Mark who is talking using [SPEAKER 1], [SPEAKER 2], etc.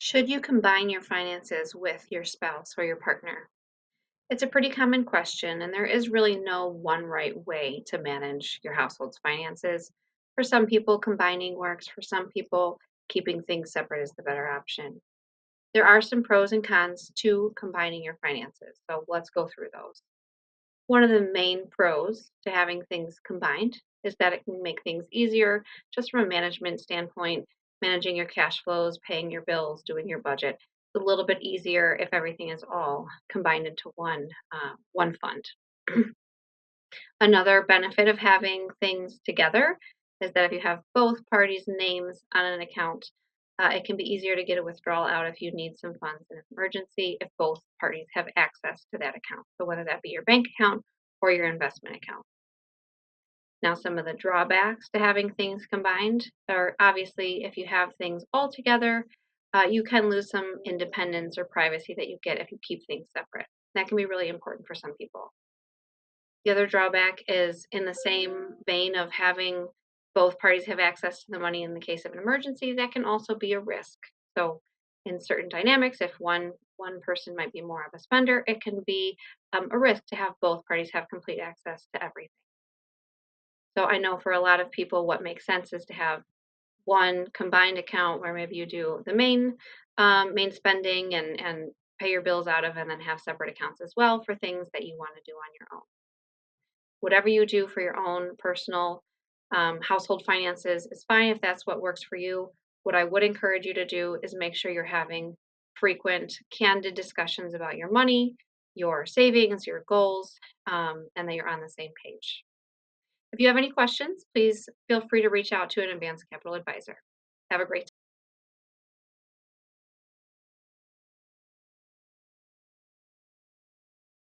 [SPEAKER 1] Should you combine your finances with your spouse or your partner? It's a pretty common question, and there is really no one right way to manage your household's finances. For some people, combining works. For some people, keeping things separate is the better option. There are some pros and cons to combining your finances, so let's go through those. One of the main pros to having things combined is that it can make things easier just from a management standpoint, managing your cash flows, paying your bills, doing your budget. It's a little bit easier if everything is all combined into one fund. Another benefit of having things together is that if you have both parties' names on an account, it can be easier to get a withdrawal out if you need some funds in an emergency if both parties have access to that account. So, whether that be your bank account or your investment account. Now, some of the drawbacks to having things combined are obviously if you have things all together, you can lose some independence or privacy that you get if you keep things separate. That can be really important for some people. The other drawback is in the same vein of having both parties have access to the money in the case of an emergency, that can also be a risk. So, in certain dynamics, if one person might be more of a spender, it can be a risk to have both parties have complete access to everything. So, I know for a lot of people, what makes sense is to have one combined account where maybe you do the main spending and pay your bills out of, and then have separate accounts as well for things that you want to do on your own. Whatever you do for your own personal household finances is fine if that's what works for you. What I would encourage you to do is make sure you're having frequent, candid discussions about your money, your savings, your goals, and that you're on the same page. If you have any questions, please feel free to reach out to an advanced capital advisor. Have a great